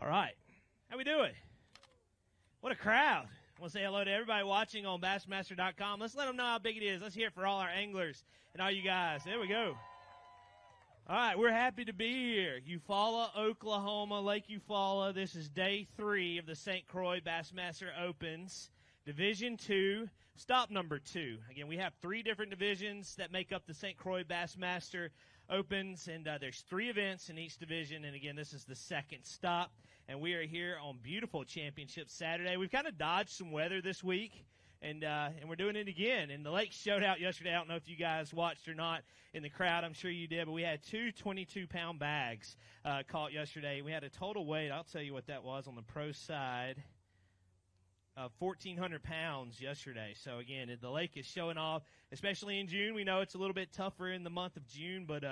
All right. How we doing? What a crowd. I want to say hello to everybody watching on Bassmaster.com. Let's let them know how big it is. Let's hear it for all our anglers and all you guys. There we go. All right, we're happy to be here. Eufaula, Oklahoma, Lake Eufaula. This is day 3 of the St. Croix Bassmaster Opens, Division 2, stop number 2. Again, we have 3 different divisions that make up the St. Croix Bassmaster Opens, and there's 3 events in each division, and again, this is the second stop, and we are here on beautiful Championship Saturday. We've kind of dodged some weather this week, and we're doing it again. And the lake showed out yesterday. I don't know if you guys watched or not in the crowd. I'm sure you did, but we had 2 22-pound bags caught yesterday. We had a total weight, I'll tell you what that was on the pro side, 1,400 pounds yesterday. So, again, the lake is showing off, especially in June. We know it's a little bit tougher in the month of June, but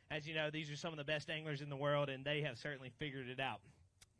as you know, these are some of the best anglers in the world, and they have certainly figured it out.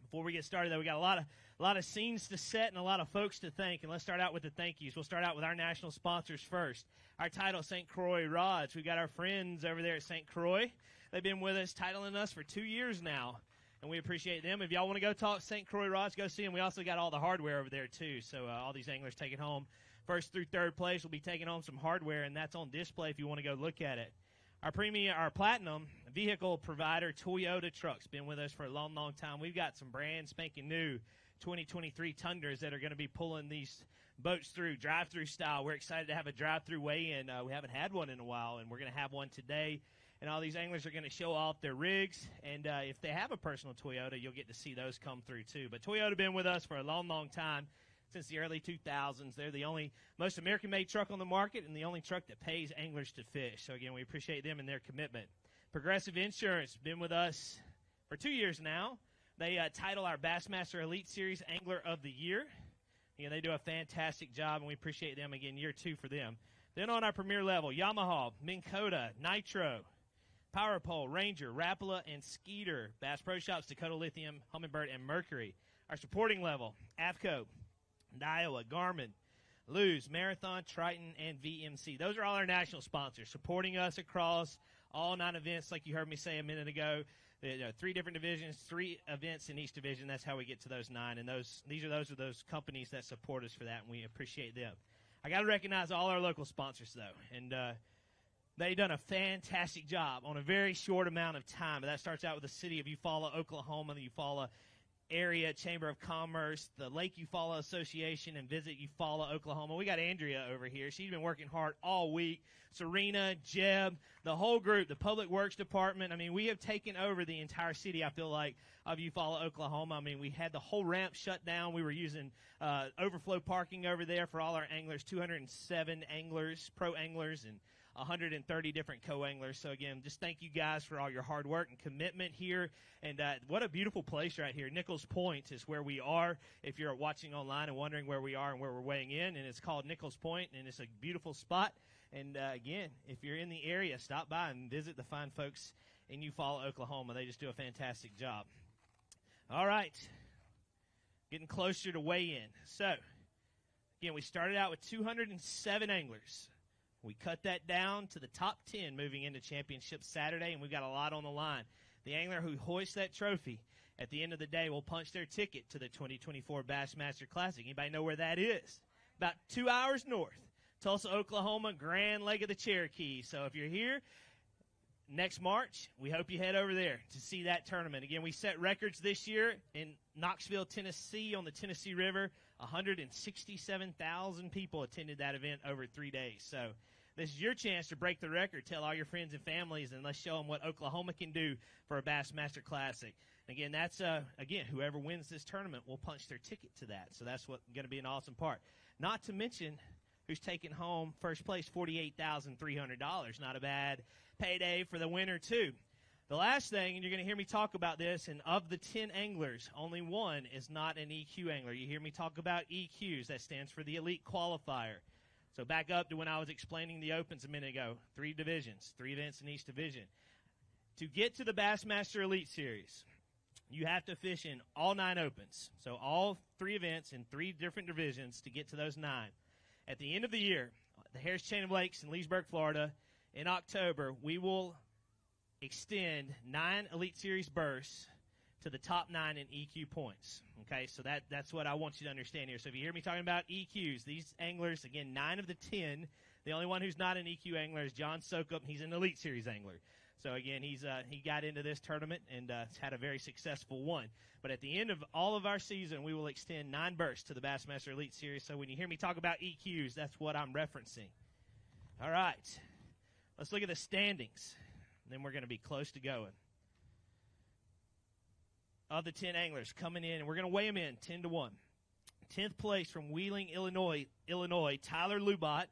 Before we get started, though, we got a lot of scenes to set and a lot of folks to thank, and let's start out with the thank yous. We'll start out with our national sponsors first. Our title, St. Croix Rods. We've got our friends over there at St. Croix. They've been with us, titling us for 2 years now, and we appreciate them. If y'all want to go talk St. Croix Rods, go see them. We also got all the hardware over there, too, so all these anglers taking home first through third place will be taking home some hardware, and that's on display if you want to go look at it. Our platinum vehicle provider, Toyota Trucks, been with us for a long, long time. We've got some brand spanking new 2023 Tundras that are going to be pulling these boats through, drive-through style. We're excited to have a drive-through weigh-in. We haven't had one in a while, and we're going to have one today. And all these anglers are going to show off their rigs. And if they have a personal Toyota, you'll get to see those come through, too. But Toyota been with us for a long, long time. Since the early 2000s. They're the only most American-made truck on the market and the only truck that pays anglers to fish. So, again, we appreciate them and their commitment. Progressive Insurance, been with us for 2 years now. They title our Bassmaster Elite Series Angler of the Year. Again, they do a fantastic job, and we appreciate them, again, year 2 for them. Then on our premier level, Yamaha, Minn Kota, Nitro, Power Pole, Ranger, Rapala, and Skeeter. Bass Pro Shops, Dakota Lithium, Humminbird, and Mercury. Our supporting level, AFCO, Nania, Garmin, Luz, Marathon, Triton, and VMC. Those are all our national sponsors supporting us across all 9 events, like you heard me say a minute ago. 3 different divisions, 3 events in each division. That's how we get to those 9. And those are those companies that support us for that, and we appreciate them. I got to recognize all our local sponsors, though. And they've done a fantastic job on a very short amount of time. That starts out with the city of Eufaula, Oklahoma, the Eufaula Area Chamber of Commerce, the Lake Eufaula Association, and Visit Eufaula, Oklahoma. We got Andrea over here. She's been working hard all week. Serena, Jeb, the whole group, the Public Works Department. I mean, we have taken over the entire city, I feel like, of Eufaula, Oklahoma. I mean, we had the whole ramp shut down. We were using overflow parking over there for all our anglers, 207 anglers, pro anglers, and 130 different co-anglers. So, again, just thank you guys for all your hard work and commitment here. And what a beautiful place right here. Nichols Point is where we are if you're watching online and wondering where we are and where we're weighing in. And it's called Nichols Point, and it's a beautiful spot. And, again, if you're in the area, stop by and visit the fine folks in Eufaula, Oklahoma. They just do a fantastic job. All right. Getting closer to weigh-in. So, again, we started out with 207 anglers. We cut that down to the top 10 moving into Championship Saturday, and we've got a lot on the line. The angler who hoists that trophy at the end of the day will punch their ticket to the 2024 Bassmaster Classic. Anybody know where that is? About 2 hours north. Tulsa, Oklahoma, Grand Lake of the Cherokee. So if you're here next March, we hope you head over there to see that tournament. Again, we set records this year in Knoxville, Tennessee on the Tennessee River. 167,000 people attended that event over 3 days. So this is your chance to break the record. Tell all your friends and families, and let's show them what Oklahoma can do for a Bassmaster Classic. Again, that's whoever wins this tournament will punch their ticket to that. So that's what's going to be an awesome part. Not to mention who's taking home first place, $48,300. Not a bad payday for the winner, too. The last thing, and you're going to hear me talk about this, and of the 10 anglers, only one is not an EQ angler. You hear me talk about EQs. That stands for the Elite Qualifier. So back up to when I was explaining the Opens a minute ago. 3 divisions, 3 events in each division. To get to the Bassmaster Elite Series, you have to fish in all 9 Opens. So all 3 events in 3 different divisions to get to those 9. At the end of the year, the Harris Chain of Lakes in Leesburg, Florida, in October, we will extend 9 Elite Series berths to the top 9 in EQ points. Okay, so that's what I want you to understand here. So if you hear me talking about EQs, these anglers, again, 9 of the 10, the only one who's not an EQ angler is John Soukup. He's an Elite Series angler. So again, he got into this tournament and had a very successful one. But at the end of all of our season, we will extend 9 berths to the Bassmaster Elite Series. So when you hear me talk about EQs, that's what I'm referencing. All right, let's look at the standings. Then we're going to be close to going. Of the 10 anglers coming in, and we're going to weigh them in 10-1. 10th place from Wheeling, Illinois, Tyler Lubot.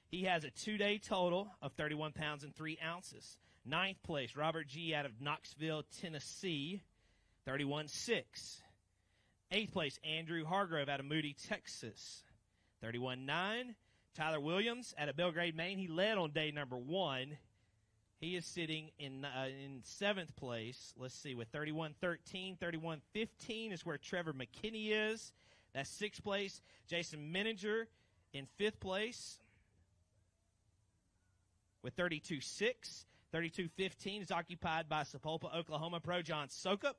He has a 2-day total of 31 pounds and 3 ounces. 9th place, Robert G. out of Knoxville, Tennessee, 31.6. 8th place, Andrew Hargrove out of Moody, Texas, 31.9. Tyler Williams out of Belgrade, Maine. He led on day number 1. He is sitting in 7th place. Let's see, with 31.13. 31.15 is where Trevor McKinney is. That's 6th place. Jason Menninger in 5th place with 32.6. 32.15 is occupied by Sapulpa, Oklahoma pro John Soukup.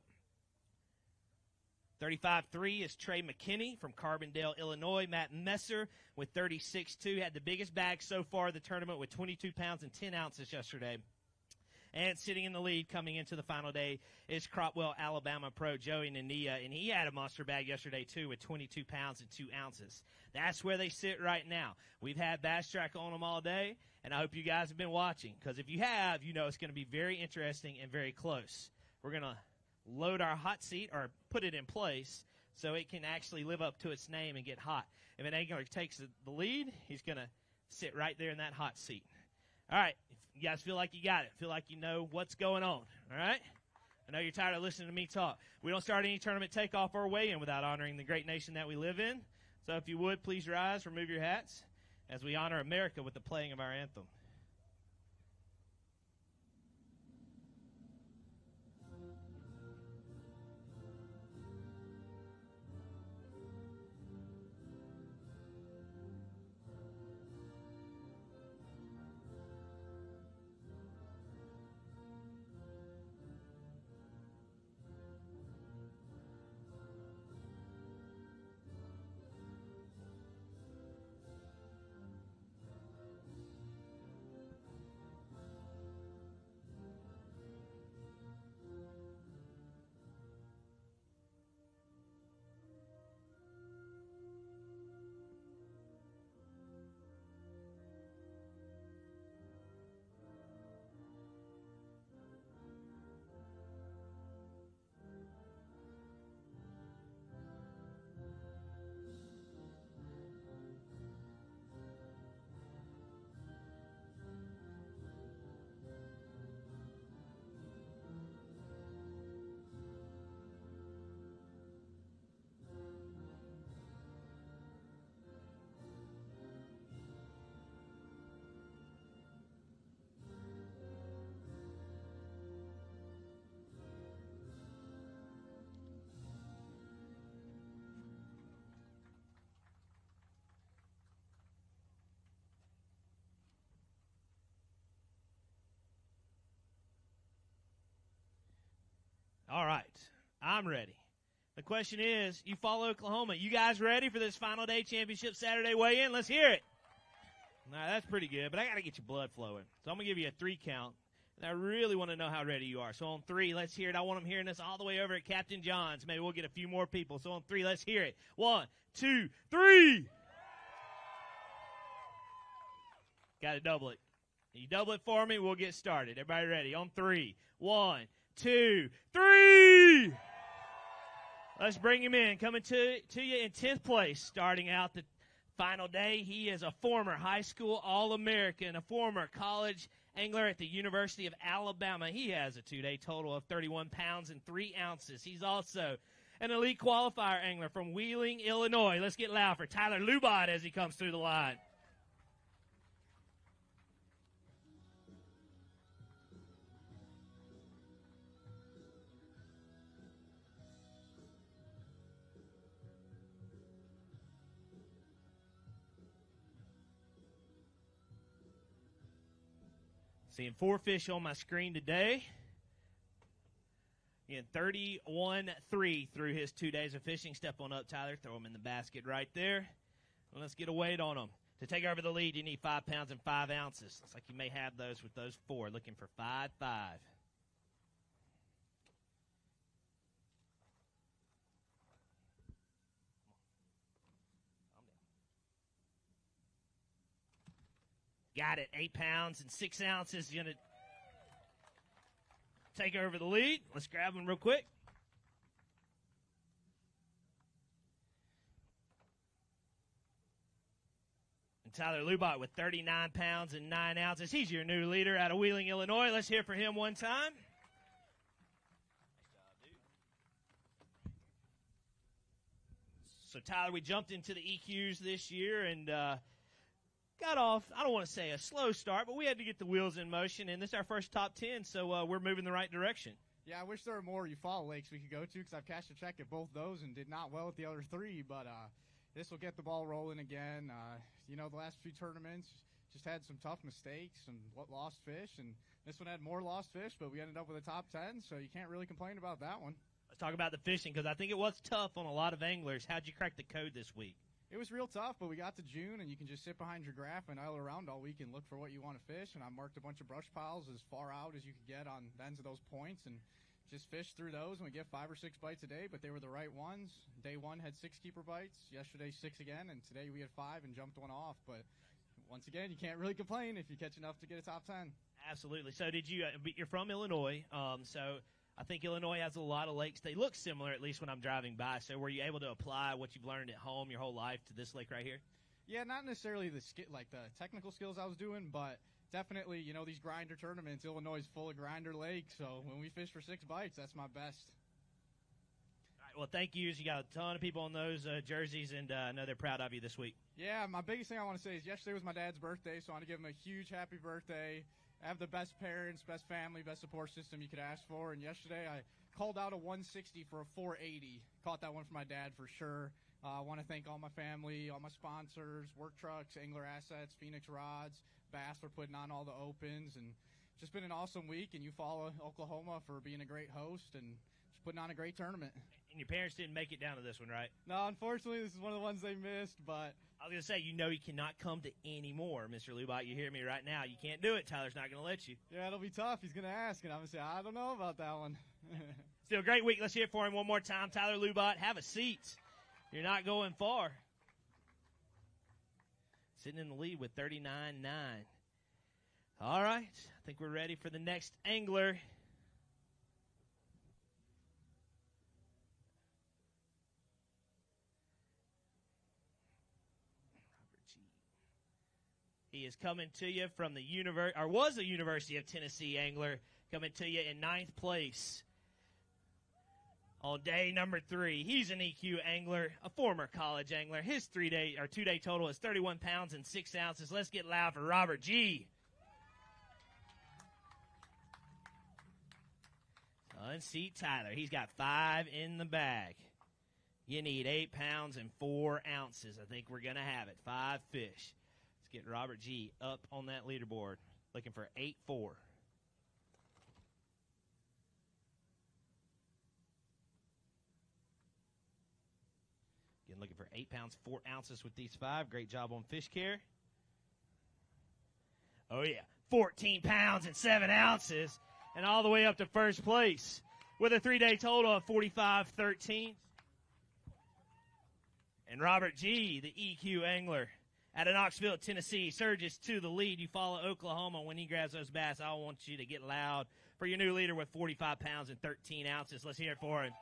35.3 is Trey McKinney from Carbondale, Illinois. Matt Messer with 36.2 had the biggest bag so far of the tournament with 22 pounds and 10 ounces yesterday. And sitting in the lead coming into the final day is Cropwell, Alabama pro Joey Nania, and he had a monster bag yesterday too with 22 pounds and 2 ounces. That's where they sit right now. We've had Bass Track on them all day, and I hope you guys have been watching, because if you have, you know it's going to be very interesting and very close. We're going to load our hot seat or put it in place so it can actually live up to its name and get hot. If an angler takes the lead, he's going to sit right there in that hot seat. All right, if you guys feel like you got it, feel like you know what's going on, all right? I know you're tired of listening to me talk. We don't start any tournament takeoff or weigh-in without honoring the great nation that we live in. So if you would, please rise, remove your hats, as we honor America with the playing of our anthem. All right, I'm ready. The question is, Eufaula, Oklahoma, you guys ready for this final day championship Saturday weigh-in? Let's hear it. Now, that's pretty good, but I got to get your blood flowing. So I'm going to give you a 3 count, and I really want to know how ready you are. So on 3, let's hear it. I want them hearing this all the way over at Captain John's. Maybe we'll get a few more people. So on 3, let's hear it. 1, 2, 3. Got to double it. You double it for me, we'll get started. Everybody ready? On 3. 1, 2, 3. Let's bring him in. Coming to you in 10th place, starting out the final day. He is a former high school All-American, a former college angler at the University of Alabama. He has a 2-day total of 31 pounds and 3 ounces. He's also an elite qualifier angler from Wheeling, Illinois. Let's get loud for Tyler Lubot as he comes through the line. Seeing 4 fish on my screen today. Again, 31-3 through his 2 days of fishing. Step on up, Tyler. Throw him in the basket right there. And let's get a weight on him. To take over the lead, you need 5 pounds and 5 ounces. Looks like you may have those with those 4. Looking for 5.5. Got it. 8 pounds and 6 ounces. Going to take over the lead. Let's grab him real quick. And Tyler Lubot with 39 pounds and 9 ounces. He's your new leader out of Wheeling, Illinois. Let's hear for him one time. So, Tyler, we jumped into the EQs this year and got off, I don't want to say a slow start, but we had to get the wheels in motion, and this is our first top 10, so we're moving the right direction. Yeah, I wish there were more Eufaula lakes we could go to because I've cashed a check at both those and did not well at the other 3, but this will get the ball rolling again. The last few tournaments just had some tough mistakes and lost fish, and this one had more lost fish, but we ended up with a top 10, so you can't really complain about that one. Let's talk about the fishing because I think it was tough on a lot of anglers. How'd you crack the code this week? It was real tough, but we got to June, and you can just sit behind your graph and idle around all week and look for what you want to fish. And I marked a bunch of brush piles as far out as you could get on the ends of those points and just fish through those. And we get 5 or 6 bites a day, but they were the right ones. Day 1 had 6 keeper bites. Yesterday, 6 again, and today we had 5 and jumped one off. But once again, you can't really complain if you catch enough to get a top 10. Absolutely. So you're from Illinois, so I think Illinois has a lot of lakes. They look similar, at least when I'm driving by. So were you able to apply what you've learned at home your whole life to this lake right here? Yeah, not necessarily the technical skills I was doing, but definitely, these grinder tournaments, Illinois is full of grinder lakes. So when we fish for 6 bites, that's my best. All right, well, thank you. You got a ton of people on those jerseys, and I know they're proud of you this week. Yeah, my biggest thing I want to say is yesterday was my dad's birthday, so I want to give him a huge happy birthday. I have the best parents, best family, best support system you could ask for. And yesterday I called out a 160 for a 480. Caught that one for my dad for sure. I want to thank all my family, all my sponsors, Work Trucks, Angler Assets, Phoenix Rods, B.A.S.S for putting on all the opens. And just been an awesome week. And Eufaula, Oklahoma for being a great host and just putting on a great tournament. And your parents didn't make it down to this one, right? No, unfortunately, this is one of the ones they missed, but I was going to say, you cannot come to any more, Mr. Lubot. You hear me right now. You can't do it. Tyler's not going to let you. Yeah, it'll be tough. He's going to ask, and I'm going to say, I don't know about that one. Still a great week. Let's hear it for him one more time. Tyler Lubot, have a seat. You're not going far. Sitting in the lead with 39-9. All right. I think we're ready for the next angler. He is coming to you from the was a University of Tennessee angler, coming to you in 9th place on day number 3. He's an EQ angler, a former college angler. His 2-day total is 31 pounds and 6 ounces. Let's get loud for Robert G. Unseat Tyler. He's got 5 in the bag. You need 8 pounds and 4 ounces. I think we're going to have it. 5 fish. Let's get Robert G. up on that leaderboard. Looking for 8-4. Again, looking for 8 pounds, 4 ounces with these 5. Great job on fish care. Oh, yeah. 14 pounds and 7 ounces. And all the way up to first place with a 3-day total of 45-13. And Robert G., the EQ angler, out of Knoxville, Tennessee, surges to the lead. Eufaula, Oklahoma. When he grabs those bass, I want you to get loud for your new leader with 45 pounds and 13 ounces. Let's hear it for him.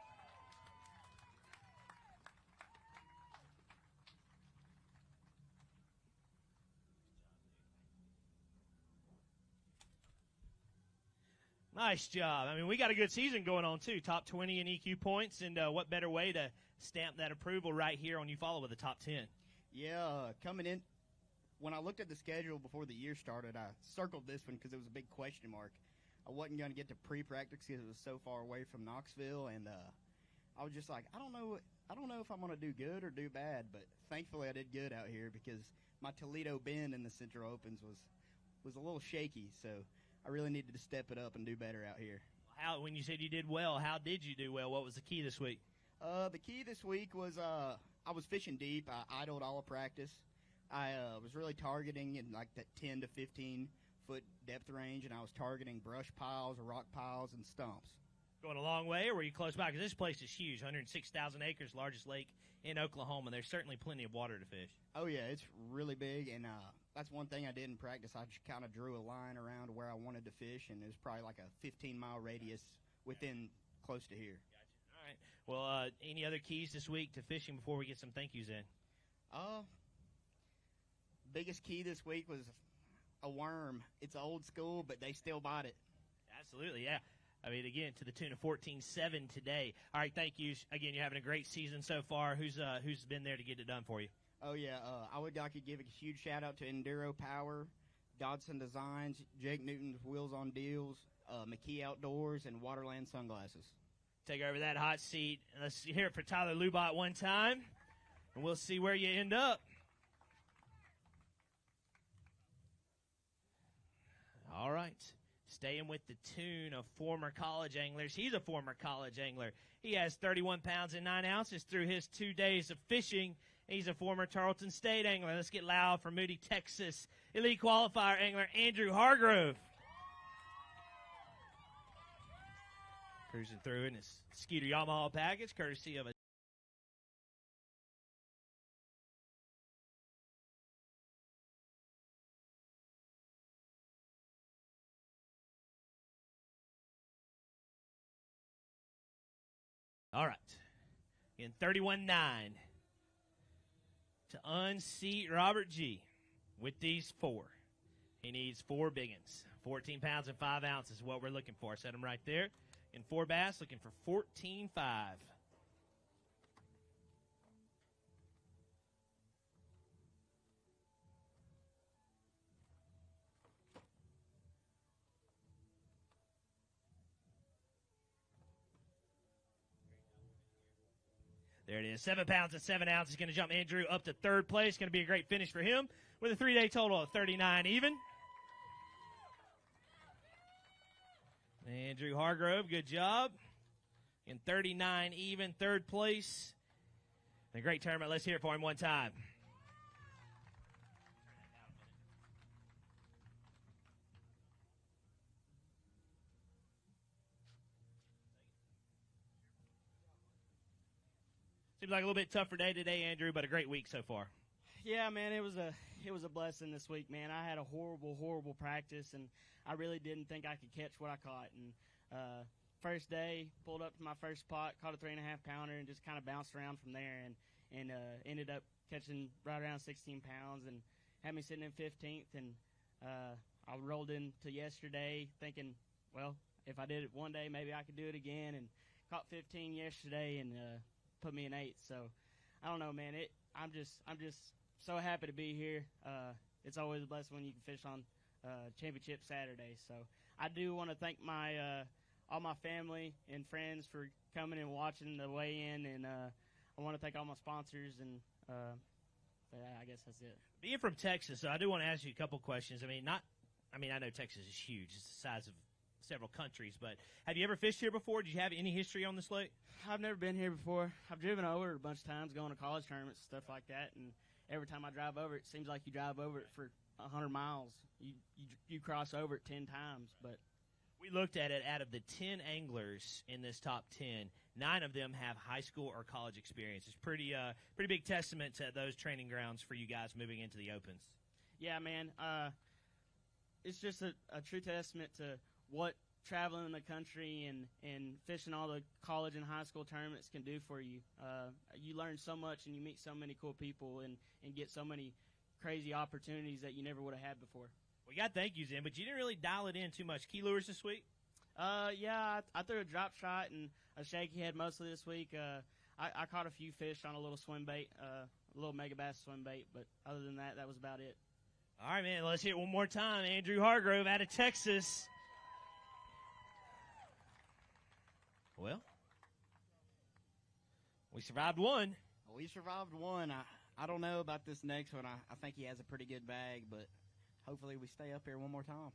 Nice job. I mean, we got a good season going on, too. Top 20 in EQ points, and what better way to stamp that approval right here on Eufaula with the top 10. Yeah, coming in, when I looked at the schedule before the year started, I circled this one because it was a big question mark. I wasn't going to get to pre-practice because it was so far away from Knoxville, and I was just like, I don't know if I'm going to do good or do bad, but thankfully I did good out here because my Toledo Bend in the Central Opens was a little shaky, so I really needed to step it up and do better out here. When you said you did well, how did you do well? What was the key this week? The key this week was I was fishing deep. I idled all of practice. I was really targeting in like that 10 to 15 foot depth range, and I was targeting brush piles, rock piles, and stumps. Going a long way, or were you close by? Because this place is huge, 106,000 acres, largest lake in Oklahoma. There's certainly plenty of water to fish. Oh, yeah, it's really big, and that's one thing I did in practice. I just kind of drew a line around where I wanted to fish, and it was probably like a 15-mile radius within close to here. Gotcha. All right. Well, any other keys this week to fishing before we get some thank yous in? Biggest key this week was a worm. It's old school, but they still bite it. Absolutely, yeah. I mean, again, to the tune of 14-7 today. All right, thank you. Again, you're having a great season so far. Who's been there to get it done for you? Oh, yeah. I would like to give a huge shout-out to Enduro Power, Dodson Designs, Jake Newton's Wheels on Deals, McKee Outdoors, and Waterland Sunglasses. Take over that hot seat. Let's hear it for Tyler Lubot one time, and we'll see where you end up. All right. Staying with the tune of former college anglers. He's a former college angler. He has 31 pounds and 9 ounces through his 2 days of fishing. He's a former Tarleton State angler. Let's get loud for Moody, Texas, elite qualifier angler Andrew Hargrove. Cruising through in his Skeeter Yamaha package, courtesy of a All right. In 31-9 to unseat Robert G. with these four. He needs 4 big ones. 14 pounds and 5 ounces is what we're looking for. Set him right there. In 4 bass, looking for 14.5. There it is. 7 pounds and 7 ounces. Going to jump Andrew up to 3rd place. Going to be a great finish for him with a 3-day total of 39 even. Andrew Hargrove, good job. In 39 even, 3rd place. A great tournament. Let's hear it for him one time. Seems like a little bit tougher day today, Andrew, but a great week so far. Yeah, man, it was a blessing this week, man. I had a horrible practice, and I really didn't think I could catch what I caught. And first day, pulled up to my first spot, caught a 3.5 pounder, and just kind of bounced around from there, and ended up catching right around 16 pounds, and had me sitting in 15th. And I rolled into yesterday thinking, well, if I did it one day, maybe I could do it again, and caught 15 yesterday, and put me in 8th. So I don't know, man. I'm just so happy to be here. It's always a blessing when you can fish on Championship Saturday. So I do want to thank my all my family and friends for coming and watching the weigh-in, and I want to thank all my sponsors, and I guess that's it. Being from Texas, so I do want to ask you a couple questions. I know Texas is huge. It's the size of several countries, but have you ever fished here before? Did you have any history on this lake? I've never been here before. I've driven over it a bunch of times, going to college tournaments, stuff like that, and every time I drive over it seems like you drive over it for 100 miles. You cross over it 10 times, but we looked at it. Out of the 10 anglers in this top 10, 9 of them have high school or college experience. It's pretty big testament to those training grounds for you guys moving into the Opens. Yeah, man. It's just a true testament to what traveling the country and fishing all the college and high school tournaments can do for you. You learn so much, and you meet so many cool people, and get so many crazy opportunities that you never would have had before. We got thank yous in, but you didn't really dial it in too much. Key lures this week? Yeah, I threw a drop shot and a shaky head mostly this week. I caught a few fish on a little swim bait, a little mega bass swim bait, but other than that, that was about it. All right, man, let's hear it one more time. Andrew Hargrove out of Texas. Well, we survived one. We survived one. I don't know about this next one. I think he has a pretty good bag, but hopefully we stay up here one more time.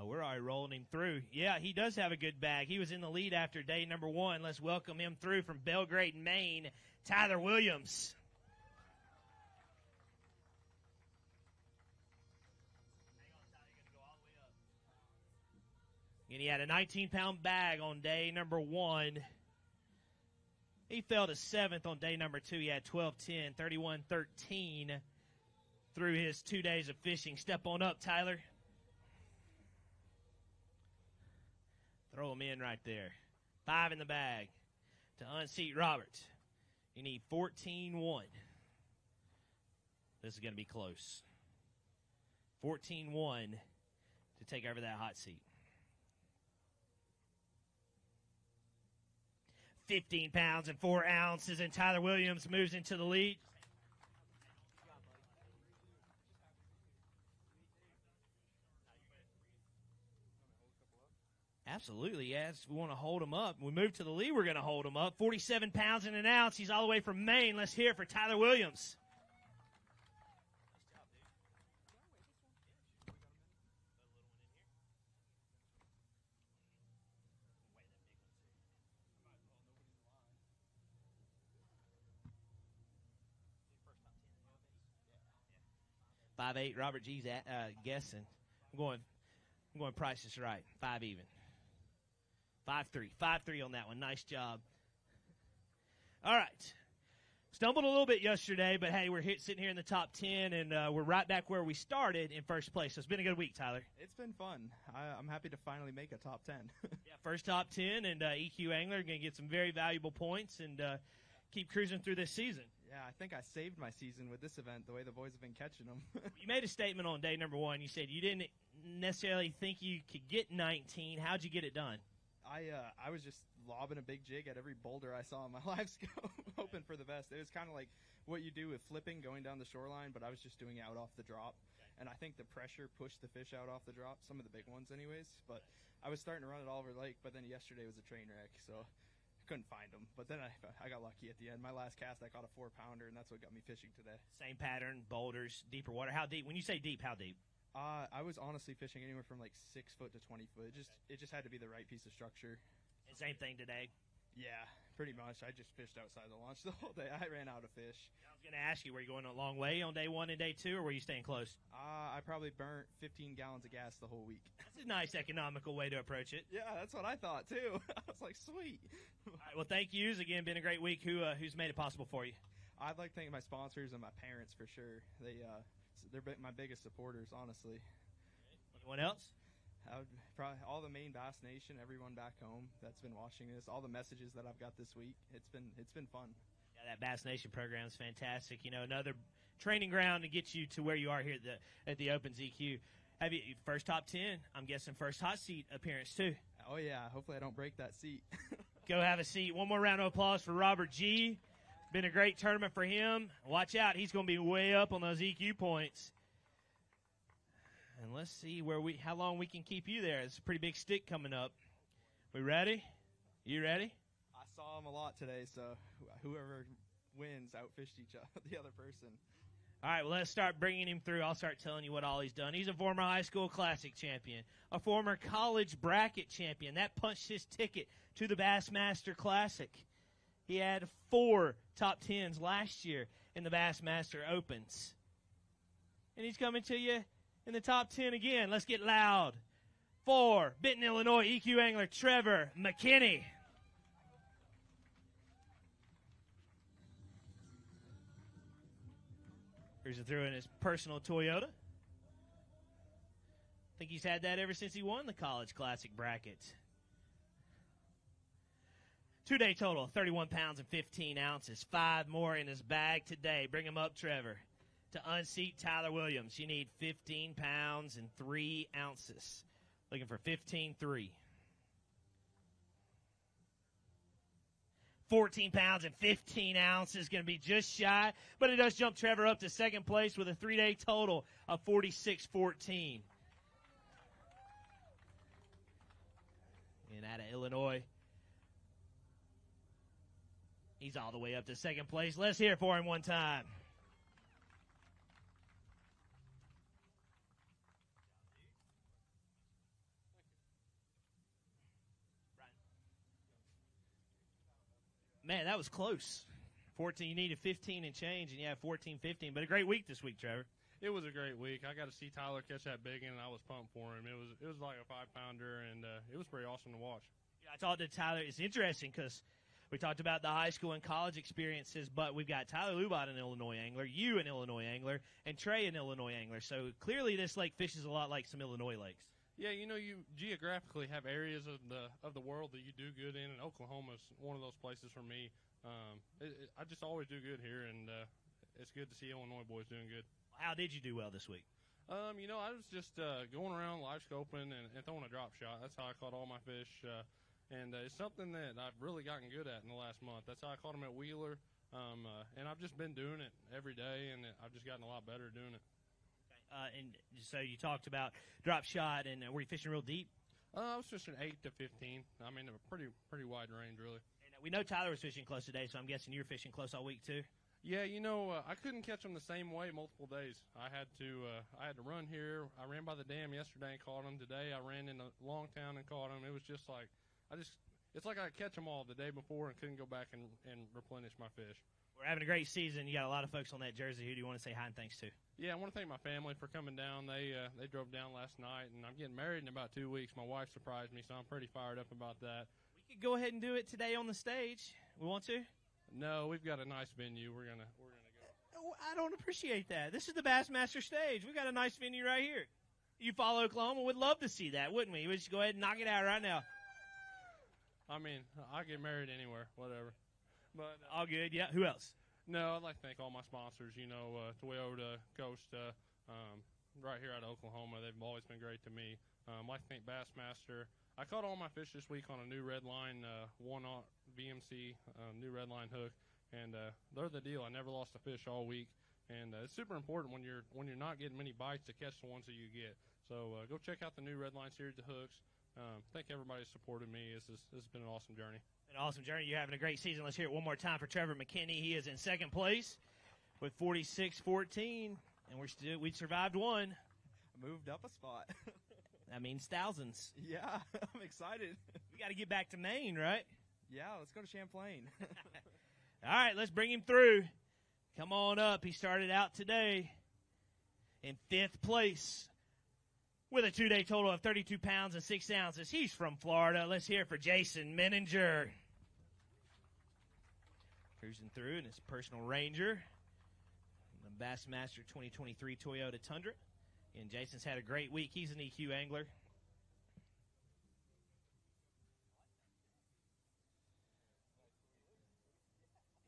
We're already rolling him through. Yeah, he does have a good bag. He was in the lead after day number 1. Let's welcome him through from Belgrade, Maine, Tyler Williams. And he had a 19-pound bag on day number 1. He fell to 7th on day number 2. He had 12-10, 31-13 through his 2 days of fishing. Step on up, Tyler. Throw him in right there. 5 in the bag to unseat Robert. You need 14-1. This is going to be close. 14-1 to take over that hot seat. 15 pounds and 4 ounces, and Tyler Williams moves into the lead. Absolutely, yes. We want to hold him up. We move to the lead, we're going to hold him up. 47 pounds and an ounce. He's all the way from Maine. Let's hear it for Tyler Williams. 5'8", Robert G's guessing. I'm going price is right. 5 even. 5'3". 5'3" on that one. Nice job. All right. Stumbled a little bit yesterday, but hey, we're sitting here in the top 10, and we're right back where we started in first place. So it's been a good week, Tyler. It's been fun. I'm happy to finally make a top 10. Yeah, first top 10, and EQ Angler going to get some very valuable points and keep cruising through this season. Yeah, I think I saved my season with this event, the way the boys have been catching them. You made a statement on day number 1. You said you didn't necessarily think you could get 19. How'd you get it done? I was just lobbing a big jig at every boulder I saw on my live scope, hoping for the best. It was kind of like what you do with flipping, going down the shoreline, but I was just doing it out off the drop. And I think the pressure pushed the fish out off the drop, some of the big ones anyways. But I was starting to run it all over the lake, but then yesterday was a train wreck, so I couldn't find them. But then I got lucky at the end. My last cast, I caught a 4-pounder, and that's what got me fishing today. Same pattern, boulders, deeper water. How deep? When you say deep, how deep? I was honestly fishing anywhere from like 6 foot to 20 foot. It just had to be the right piece of structure. And same thing today? Yeah, pretty much. I just fished outside the launch the whole day. I ran out of fish. I was going to ask you, were you going a long way on day 1 and day 2, or were you staying close? I probably burnt 15 gallons of gas the whole week. That's a nice economical way to approach it. Yeah, that's what I thought too. I was like, sweet. All right, well, thank you. It's again been a great week. Who's made it possible for you? I'd like to thank my sponsors and my parents for sure. They're my biggest supporters, honestly. Anyone else? Probably all the Maine Bass Nation, everyone back home that's been watching this, all the messages that I've got this week. It's been fun. Yeah, that Bass Nation program is fantastic. You know, another training ground to get you to where you are here at the Opens EQ. Have you first top 10? I'm guessing first hot seat appearance too. Oh yeah, hopefully I don't break that seat. Go have a seat. One more round of applause for Robert G. Been a great tournament for him. Watch out, he's going to be way up on those EQ points. And let's see how long we can keep you there. It's a pretty big stick coming up. We ready? You ready? I saw him a lot today, so whoever wins outfished the other person. All right, well, let's start bringing him through. I'll start telling you what all he's done. He's a former high school classic champion, a former college bracket champion. That punched his ticket to the Bassmaster Classic. He had 4 top 10s last year in the Bassmaster Opens. And he's coming to you in the top 10 again. Let's get loud. For Benton, Illinois, EQ angler Trevor McKinney. Here's a throw in his personal Toyota. I think he's had that ever since he won the College Classic bracket. 2-day total, 31 pounds and 15 ounces. 5 more in his bag today. Bring him up, Trevor. To unseat Tyler Williams, you need 15 pounds and 3 ounces. Looking for 15-3. 14 pounds and 15 ounces, going to be just shy, but it does jump Trevor up to second place with a 3-day total of 46-14. And out of Illinois, he's all the way up to second place. Let's hear it for him one time. Man, that was close. 14, you needed 15 and change, and you had 14-15. But a great week this week, Trevor. It was a great week. I got to see Tyler catch that big one, and I was pumped for him. It was like a 5-pounder, and it was pretty awesome to watch. Yeah, I talked to Tyler. It's interesting because we talked about the high school and college experiences, but we've got Tyler Lubot, an Illinois angler, you, an Illinois angler, and Trey, an Illinois angler. So clearly this lake fishes a lot like some Illinois lakes. Yeah, you know, you geographically have areas of the world that you do good in, and Oklahoma's one of those places for me. I just always do good here, and it's good to see Illinois boys doing good. How did you do well this week? You know, I was just going around live scoping and throwing a drop shot. That's how I caught all my fish, and it's something that I've really gotten good at in the last month. That's how I caught them at Wheeler, and I've just been doing it every day, and I've just gotten a lot better doing it. And so you talked about drop shot, and were you fishing real deep? I was fishing 8 to 15. I mean, a pretty wide range, really. And we know Tyler was fishing close today, so I'm guessing you were fishing close all week too. Yeah, you know, I couldn't catch them the same way multiple days. I had to run here. I ran by the dam yesterday and caught them. Today I ran in Longtown and caught them. It was just like it's like I catch them all the day before and couldn't go back and replenish my fish. We're having a great season. You got a lot of folks on that jersey. Who do you want to say hi and thanks to? Yeah, I want to thank my family for coming down. They drove down last night, and I'm getting married in about 2 weeks. My wife surprised me, so I'm pretty fired up about that. We could go ahead and do it today on the stage. We want to? No, we've got a nice venue. We're gonna go. Oh, I don't appreciate that. This is the Bassmaster stage. We got a nice venue right here. Eufaula, Oklahoma would love to see that, wouldn't we? We'd just go ahead and knock it out right now. I mean, I get married anywhere, whatever. But all good. Yeah. Who else? No, I'd like to thank all my sponsors. You know, Toyota, Costa, right here out of Oklahoma. They've always been great to me. I'd like to thank Bassmaster. I caught all my fish this week on a new red line, one-aught VMC, new red line hook, and they're the deal. I never lost a fish all week, and it's super important when you're not getting many bites to catch the ones that you get. So go check out the new red line series of hooks. Thank everybody who supported me. This has been an awesome journey. An awesome journey. You're having a great season. Let's hear it one more time for Trevor McKinney. He is in second place with 46-14, and we survived one. I moved up a spot. That means thousands. Yeah, I'm excited. We got to get back to Maine, right? Yeah, let's go to Champlain. All right, let's bring him through. Come on up. He started out today in 5th place with a 2-day total of 32 pounds and 6 ounces. He's from Florida. Let's hear it for Jason Menninger. Cruising through in his personal Ranger, the Bassmaster 2023 Toyota Tundra. And Jason's had a great week. He's an EQ angler.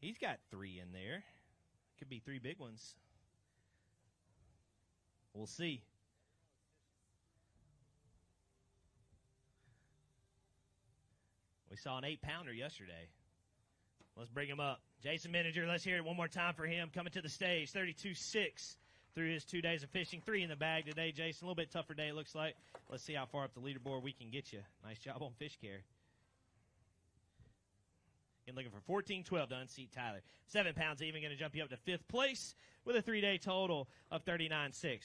He's got 3 in there. Could be 3 big ones. We'll see. We saw an 8-pounder yesterday. Let's bring him up. Jason Menninger, let's hear it one more time for him. Coming to the stage, 32-6 through his 2 days of fishing. 3 in the bag today, Jason. A little bit tougher day, it looks like. Let's see how far up the leaderboard we can get you. Nice job on fish care. And looking for 14-12 to unseat Tyler. 7 pounds even, going to jump you up to 5th place with a 3-day total of 39-6.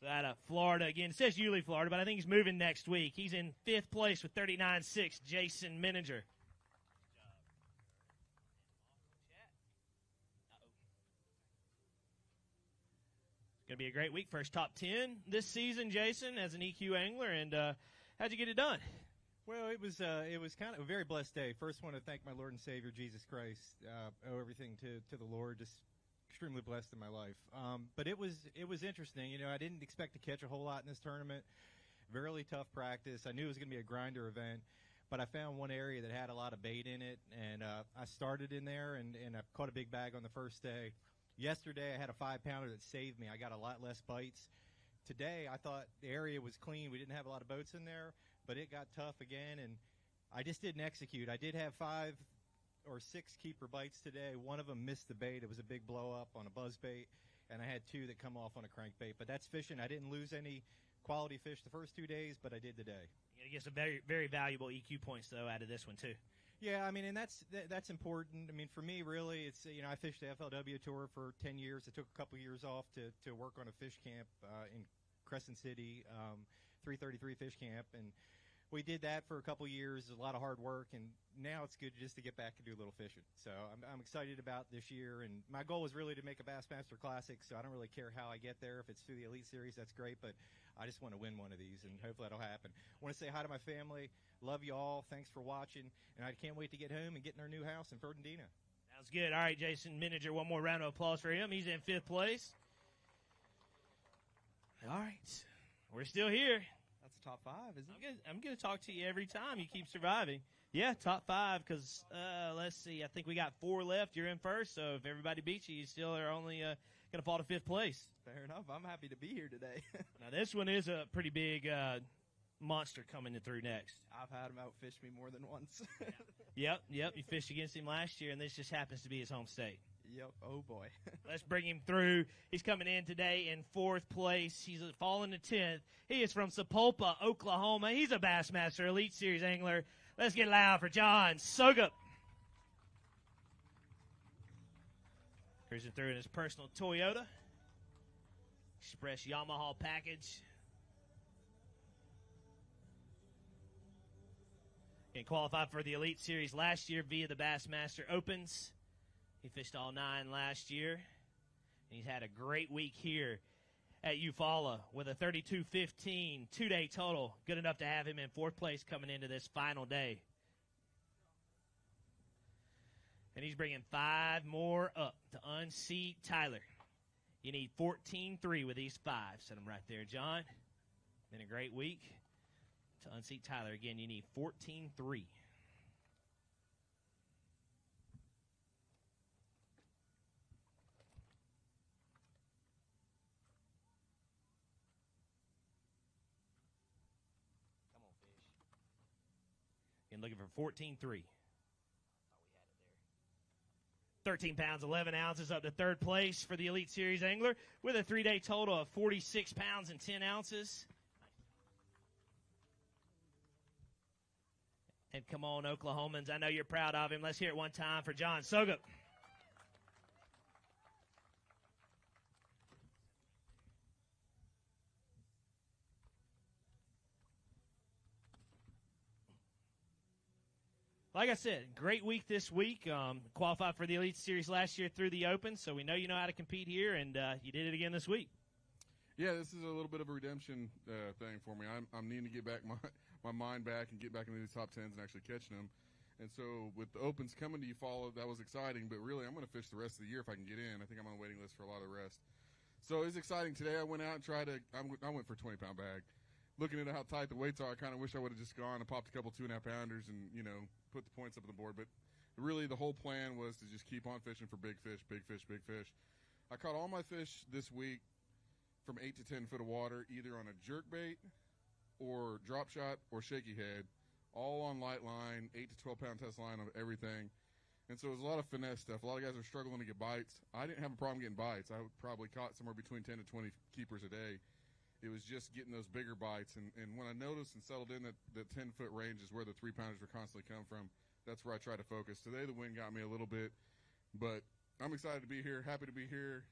So out of Florida, again, it says Yulee, Florida, but I think he's moving next week. He's in 5th place with 39-6, Jason Menninger. It's going to be a great week. First top 10 this season, Jason, as an EQ angler. And how'd you get it done? Well, it was kind of a very blessed day. First, want to thank my Lord and Savior, Jesus Christ. Owe everything to the Lord. Just extremely blessed in my life. But it was interesting. You know, I didn't expect to catch a whole lot in this tournament. Very tough practice. I knew it was going to be a grinder event, but I found one area that had a lot of bait in it, and I started in there, and I caught a big bag on the first day. Yesterday, I had a 5-pounder that saved me. I got a lot less bites. Today, I thought the area was clean. We didn't have a lot of boats in there, but it got tough again, and I just didn't execute. I did have 5 or 6 keeper bites today. One of them missed the bait. It was a big blow up on a buzz bait, and I had 2 that come off on a crankbait. But that's fishing. I didn't lose any quality fish the first 2 days, but I did today. You're going to get some very, very valuable EQ points, though, out of this one, too. Yeah, I mean, and that's important. I mean, for me, really, it's I fished the FLW tour for 10 years. I took a couple years off to work on a fish camp in Crescent City, 333 Fish Camp, and we did that for a couple years. A lot of hard work, and now it's good just to get back and do a little fishing. So I'm excited about this year, and my goal is really to make a Bassmaster Classic. So I don't really care how I get there. If it's through the Elite Series, that's great, but I just want to win one of these, and hopefully that'll happen. I want to say hi to my family. Love you all. Thanks for watching, and I can't wait to get home and get in our new house in Ferdinand. Sounds good. All right, Jason Miniger, one more round of applause for him. He's in 5th place. All right, we're still here. That's a top 5, isn't it? I'm going to talk to you every time. You keep surviving. Yeah, top 5 because, let's see, I think we got 4 left. You're in first, so if everybody beats you, you still are only going to fall to 5th place. Fair enough. I'm happy to be here today. Now, this one is a pretty big monster coming through next. I've had him outfish me more than once. Yep. You fished against him last year, and this just happens to be his home state. Yep. Oh, boy. Let's bring him through. He's coming in today in 4th place. He's fallen to 10th. He is from Sapulpa, Oklahoma. He's a Bassmaster Elite Series angler. Let's get loud for John Soukup. Cruising through in his personal Toyota Express Yamaha package. And qualified for the Elite Series last year via the Bassmaster Opens. He fished all 9 last year. And he's had a great week here at Eufaula with a 32.15 two-day total. Good enough to have him in 4th place coming into this final day. And he's bringing 5 more up to unseat Tyler. You need 14-3 with these 5. Set them right there, John. Been a great week. To unseat Tyler, again, you need 14-3. Come on, fish. Again, looking for 14-3. 13 pounds, 11 ounces up to 3rd place for the Elite Series angler with a 3-day total of 46 pounds and 10 ounces. And come on, Oklahomans. I know you're proud of him. Let's hear it one time for John Soukup. Like I said, great week this week. Qualified for the Elite Series last year through the Open, so we know you know how to compete here, and you did it again this week. Yeah, this is a little bit of a redemption thing for me. I'm needing to get back my mind back and get back into these top 10s and actually catching them. And so with the Opens coming to Eufaula, that was exciting, but really I'm going to fish the rest of the year if I can get in. I think I'm on the waiting list for a lot of the rest. So it was exciting. Today I went out and I went for a 20-pound bag. Looking at how tight the weights are, I kind of wish I would have just gone and popped a couple 2.5-pounders and, put the points up on the board. But really the whole plan was to just keep on fishing for big fish, big fish, big fish. I caught all my fish this week from 8 to 10 foot of water, either on a jerkbait or drop shot or shaky head, all on light line, 8 to 12-pound test line of everything. And so it was a lot of finesse stuff. A lot of guys are struggling to get bites. I didn't have a problem getting bites. I probably caught somewhere between 10 to 20 keepers a day. It was just getting those bigger bites. And when I noticed and settled in that the 10-foot range is where the 3-pounders were constantly come from, that's where I try to focus. Today the wind got me a little bit, but I'm excited to be here, happy to be here.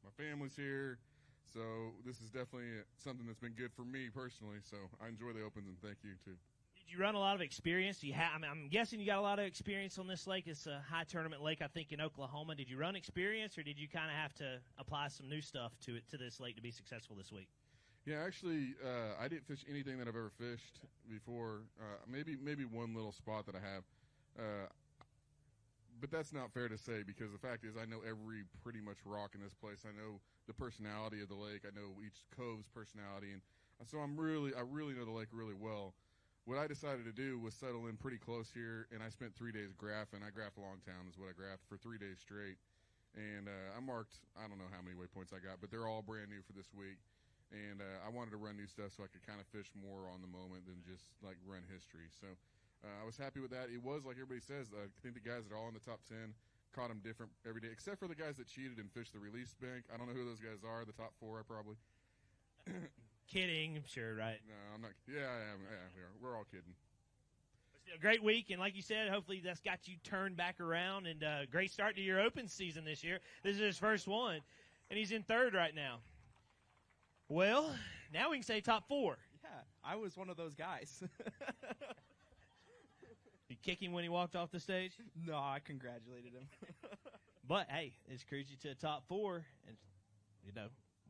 My family's here. So this is definitely something that's been good for me personally. So I enjoy the Opens, and thank you, too. Did you run a lot of experience? I'm guessing you got a lot of experience on this lake. It's a high tournament lake, I think, in Oklahoma. Did you run experience, or did you kind of have to apply some new stuff to this lake to be successful this week? Yeah, actually, I didn't fish anything that I've ever fished before. Maybe one little spot that I have. But that's not fair to say, because the fact is I know every pretty much rock in this place. I know the personality of the lake. I know each cove's personality. And so I really know the lake really well. What I decided to do was settle in pretty close here, and I spent 3 days graphing. I graphed Longtown is what I graphed for 3 days straight. And I marked, I don't know how many waypoints I got, but they're all brand new for this week. And I wanted to run new stuff so I could kind of fish more on the moment than just, like, run history. So I was happy with that. It was, like everybody says, I think the guys that are all in the top 10 caught them different every day, except for the guys that cheated and fished the release bank. I don't know who those guys are. The top 4, I probably. Kidding, I'm sure, right? No, I'm not. Yeah, I am. Yeah, we are. We're all kidding. A great week, and like you said, hopefully that's got you turned back around, and great start to your Open season this year. This is his first one, and he's in third right now. Well, now we can say top 4. Yeah, I was one of those guys. You kick him when he walked off the stage? No, I congratulated him. But, hey, it's cruised you to the top 4, and,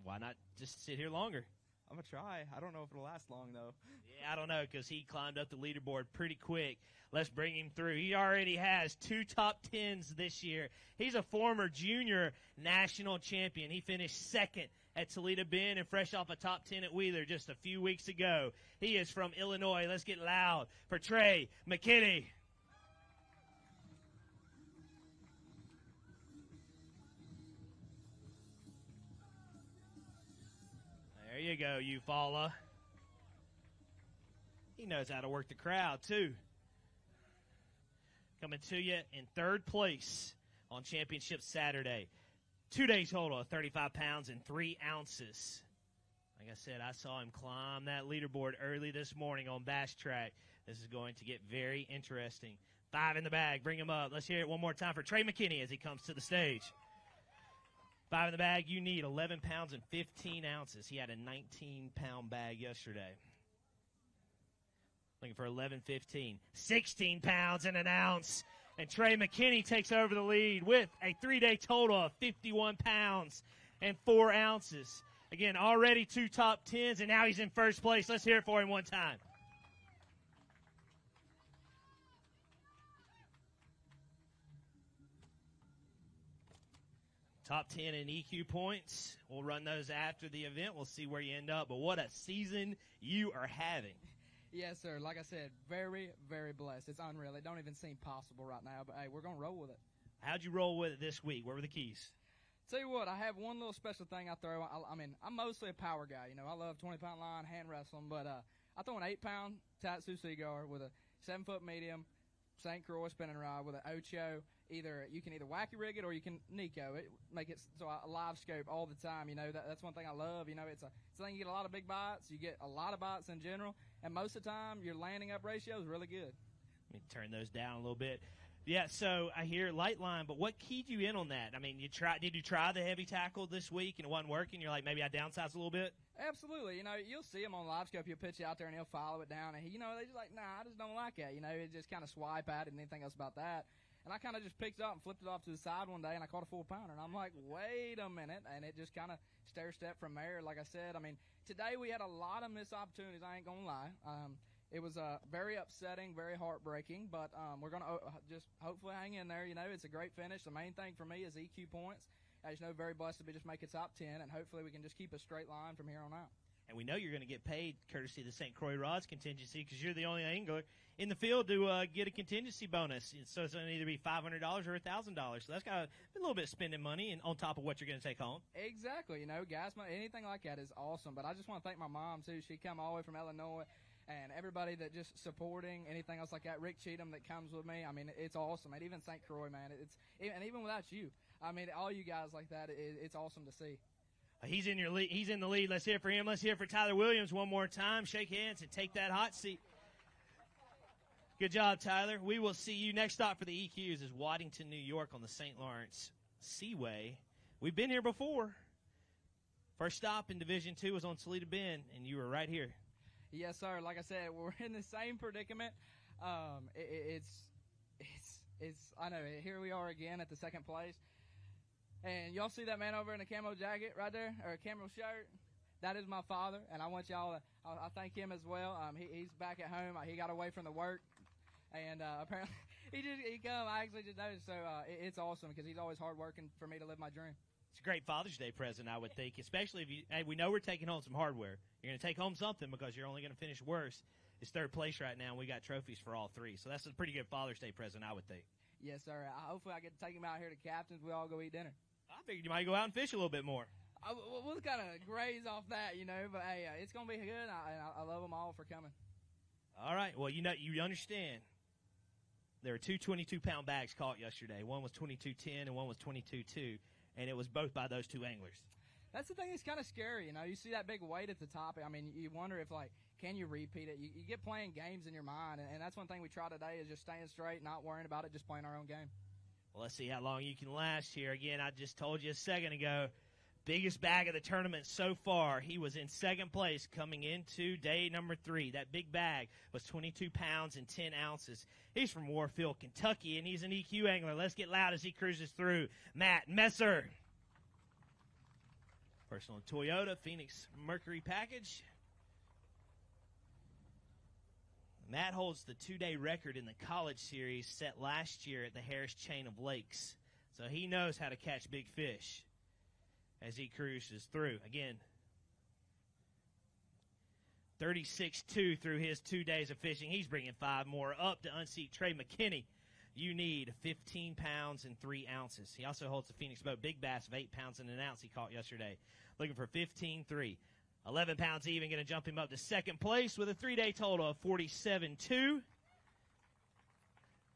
why not just sit here longer? I'm going to try. I don't know if it'll last long, though. Yeah, I don't know, because he climbed up the leaderboard pretty quick. Let's bring him through. He already has 2 top 10s this year. He's a former junior national champion. He finished second at Toledo Bend and fresh off a top 10 at Wheeler just a few weeks ago. He is from Illinois. Let's get loud for Trey McKinney. There you go, Eufaula. He knows how to work the crowd, too. Coming to you in third place on Championship Saturday. 2-day total of 35 pounds and 3 ounces. Like I said, I saw him climb that leaderboard early this morning on Bass Track. This is going to get very interesting. 5 in the bag. Bring him up. Let's hear it one more time for Trey McKinney as he comes to the stage. 5 in the bag. You need 11 pounds and 15 ounces. He had a 19-pound bag yesterday. Looking for 11, 15. 16 pounds and an ounce. And Trey McKinney takes over the lead with a 3-day total of 51 pounds and 4 ounces. Again, already 2 top 10s, and now he's in first place. Let's hear it for him one time. Top 10 in EQ points. We'll run those after the event. We'll see where you end up. But what a season you are having. Yes, sir. Like I said, very, very blessed. It's unreal. It don't even seem possible right now, but, hey, we're going to roll with it. How'd you roll with it this week? What were the keys? Tell you what, I have one little special thing I throw. I mean, I'm mostly a power guy. I love 20-pound line, hand wrestling, but I throw an 8-pound Tatsu cigar with a 7-foot medium St. Croix spinning rod with an Ocho. You can either wacky rig it or you can Nico it, make it so I live scope all the time. That's one thing I love. It's a thing, you get a lot of big bites. You get a lot of bites in general, and most of the time your landing up ratio is really good. Let me turn those down a little bit. Yeah, so I hear light line, but what keyed you in on that? I mean, did you try the heavy tackle this week and it wasn't working? You're like, maybe I downsized a little bit? Absolutely. You'll see him on live scope. He'll pitch you out there and he'll follow it down. And they just like, nah, I just don't like that. It just kind of swipe at it and anything else about that. And I kind of just picked it up and flipped it off to the side one day, and I caught a 4-pounder. And I'm like, wait a minute. And it just kind of stair-step from there. Like I said, today we had a lot of missed opportunities, I ain't going to lie. It was very upsetting, very heartbreaking, but we're going to just hopefully hang in there. It's a great finish. The main thing for me is EQ points. As you know, very blessed to be just make a top 10, and hopefully we can just keep a straight line from here on out. And we know you're going to get paid courtesy of the St. Croix Rods contingency because you're the only angler in the field to get a contingency bonus. So it's going to either be $500 or $1,000. So that's got a little bit of spending money and on top of what you're going to take home. Exactly. Gas money, anything like that is awesome. But I just want to thank my mom, too. She come all the way from Illinois. And everybody that just supporting anything else like that, Rick Cheatham that comes with me, it's awesome. And even St. Croix, man, and even without you, all you guys like that, it's awesome to see. He's in your lead. He's in the lead. Let's hear it for him. Let's hear it for Tyler Williams one more time. Shake hands and take that hot seat. Good job, Tyler. We will see you. Next stop for the EQs is Waddington, New York on the St. Lawrence Seaway. We've been here before. First stop in Division II was on Toledo Bend, and you were right here. Yes, sir. Like I said, we're in the same predicament. I know, here we are again at the second place. And y'all see that man over in the camo jacket right there, or a camo shirt? That is my father, and I want y'all to I thank him as well. He's back at home. He got away from the work, and apparently he come. I actually just noticed, so it's awesome because he's always hard working for me to live my dream. It's a great Father's Day present, I would think, especially if we know we're taking home some hardware. You're going to take home something because you're only going to finish worse. It's third place right now, and we got trophies for all 3. So that's a pretty good Father's Day present, I would think. Yes, sir. Hopefully I get to take him out here to Captain's. We all go eat dinner. I figured you might go out and fish a little bit more. We'll kind of graze off that, but hey, it's going to be good, and I love them all for coming. All right. Well, you understand. There were 2 22-pound bags caught yesterday. One was 22.10 and one was 22.2, and it was both by those 2 anglers. That's the thing that's kind of scary, You see that big weight at the top. You wonder if, can you repeat it? You get playing games in your mind, and that's one thing we try today is just staying straight, not worrying about it, just playing our own game. Well, let's see how long you can last here. Again, I just told you a second ago, biggest bag of the tournament so far. He was in second place coming into day number 3. That big bag was 22 pounds and 10 ounces. He's from Warfield, Kentucky, and he's an EQ angler. Let's get loud as he cruises through. Matt Messer. Personal Toyota Phoenix Mercury package. Matt holds the 2-day record in the college series set last year at the Harris Chain of Lakes. So he knows how to catch big fish as he cruises through. Again, 36.2 through his 2 days of fishing. He's bringing 5 more up to unseat Trey McKinney. You need 15 pounds and 3 ounces. He also holds the Phoenix Boat Big Bass of 8 pounds and an ounce he caught yesterday. Looking for 15.3. 11 pounds even, going to jump him up to second place with a 3-day total of 47.2.